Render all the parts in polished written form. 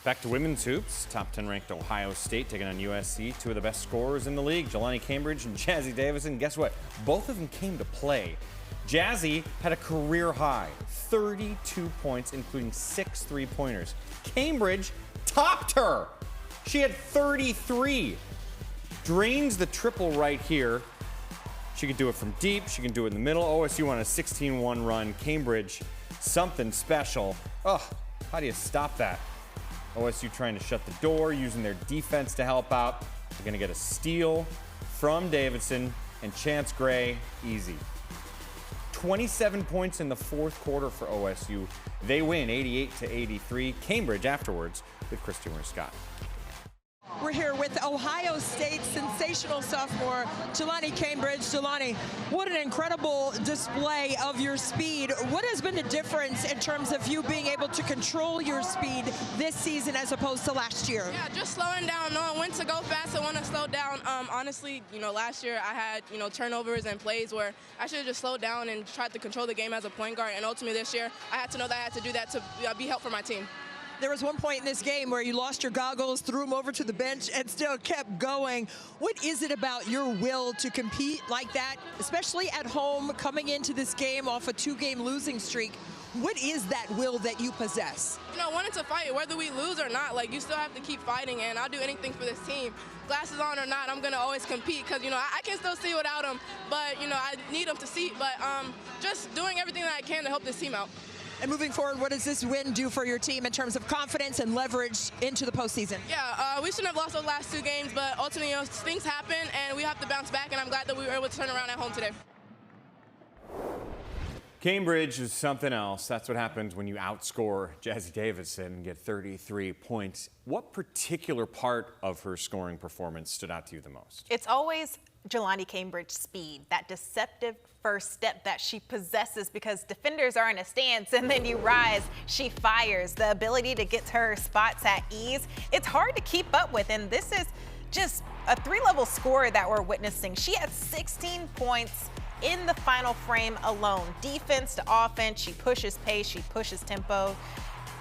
Back to women's hoops. Top 10 ranked Ohio State taking on USC. Two of the best scorers in the league, Jelani Cambridge and Jazzy Davison. Guess what? Both of them came to play. Jazzy had a career high, 32 points, including 6 three-pointers. Cambridge topped her. She had 33. Drains the triple right here. She can do it from deep. She can do it in the middle. OSU on a 16-1 run. Cambridge, something special. Oh, how do you stop that? OSU trying to shut the door, using their defense to help out. They're going to get a steal from Davidson and Chance Gray. Easy. 27 points in the fourth quarter for OSU. They win 88-83. Cambridge afterwards with Christy Scott. We're here with Ohio State sensational sophomore Jelani Cambridge. Jelani, what an incredible display of your speed. What has been the difference in terms of you being able to control your speed this season as opposed to last year? Yeah, just slowing down, knowing when to go fast and when to slow down. Honestly, last year I had, turnovers and plays where I should have just slowed down and tried to control the game as a point guard. And ultimately this year, I had to know that I had to do that to be help for my team. There was one point in this game where you lost your goggles, threw them over to the bench, and still kept going. What is it about your will to compete like that, especially at home, coming into this game off a 2-game losing streak? What is that will that you possess? Wanting to fight, whether we lose or not, you still have to keep fighting, and I'll do anything for this team. Glasses on or not, I'm going to always compete because, I can still see without them, but, I need them to see. But just doing everything that I can to help this team out. And moving forward, what does this win do for your team in terms of confidence and leverage into the postseason? Yeah, we shouldn't have lost those last 2 games, but ultimately, things happen, and we have to bounce back, and I'm glad that we were able to turn around at home today. Cambridge is something else. That's what happens when you outscore Jazzy Davison and get 33 points. What particular part of her scoring performance stood out to you the most? It's always Jelani Cambridge's speed, that deceptive first step that she possesses because defenders are in a stance and then you rise, she fires. The ability to get to her spots at ease, it's hard to keep up with, and this is just a 3-level score that we're witnessing. She had 16 points in the final frame alone. Defense to offense, she pushes pace, she pushes tempo.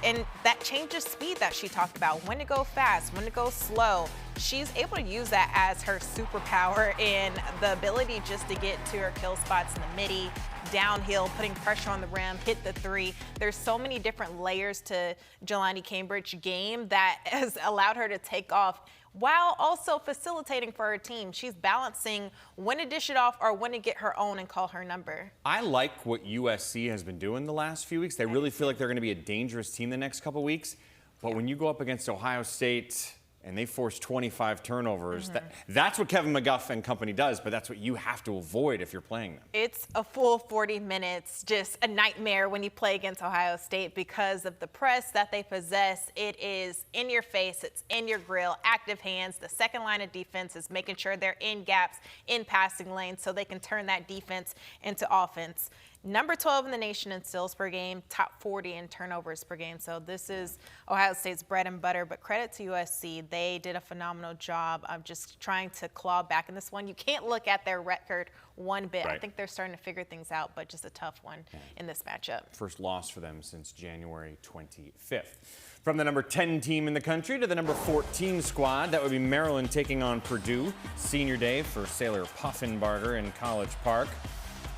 And that changes speed that she talked about, when to go fast, when to go slow. She's able to use that as her superpower in the ability just to get to her kill spots in the midi, downhill, putting pressure on the rim, hit the 3. There's so many different layers to Jelani Cambridge's game that has allowed her to take off while also facilitating for her team. She's balancing when to dish it off or when to get her own and call her number. I like what USC has been doing the last few weeks. They really feel like they're going to be a dangerous team the next couple weeks. But when you go up against Ohio State and they force 25 turnovers, that's what Kevin McGuff and company does, but that's what you have to avoid if you're playing them. It's a full 40 minutes, just a nightmare when you play against Ohio State because of the press that they possess. It is in your face, it's in your grill, active hands. The second line of defense is making sure they're in gaps, in passing lanes, so they can turn that defense into offense. Number 12 in the nation in steals per game, top 40 in turnovers per game. So this is Ohio State's bread and butter, but credit to USC. They did a phenomenal job of just trying to claw back in this one. You can't look at their record one bit. Right. I think they're starting to figure things out, but just a tough one in this matchup. First loss for them since January 25th. From the number 10 team in the country to the number 14 squad, that would be Maryland taking on Purdue. Senior day for Sailor Puffenbarger in College Park.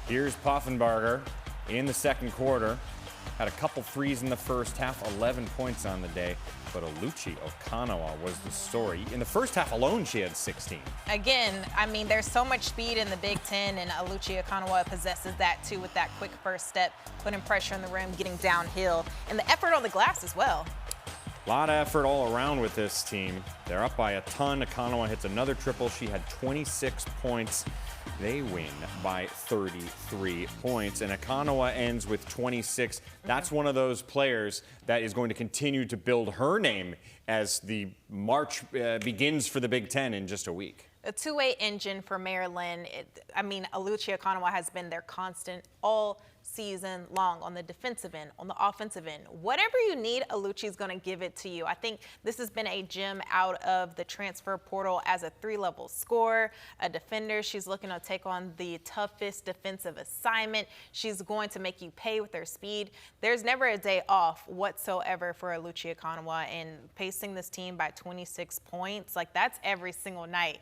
Here's Puffenbarger in the second quarter. Had a couple threes in the first half, 11 points on the day. But Oluchi Okanawa was the story. In the first half alone, she had 16. Again, I mean, there's so much speed in the Big Ten, and Oluchi Okanawa possesses that too with that quick first step, putting pressure on the rim, getting downhill, and the effort on the glass as well. A lot of effort all around with this team. They're up by a ton. Okanawa hits another triple. She had 26 points. They win by 33 points, and Okanawa ends with 26. That's one of those players that is going to continue to build her name as the march begins for the Big Ten in just a week. A two-way engine for Maryland. Oluchi Okanawa has been their constant all season long on the defensive end, on the offensive end. Whatever you need, Aluchi's going to give it to you. I think this has been a gem out of the transfer portal as a 3-level scorer, a defender. She's looking to take on the toughest defensive assignment. She's going to make you pay with her speed. There's never a day off whatsoever for Aluchi Ekanwa, and pacing this team by 26 points, like that's every single night.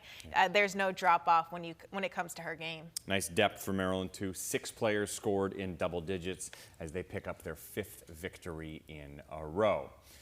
There's no drop off when it comes to her game. Nice depth for Maryland too. 6 players scored in double digits as they pick up their 5th victory in a row.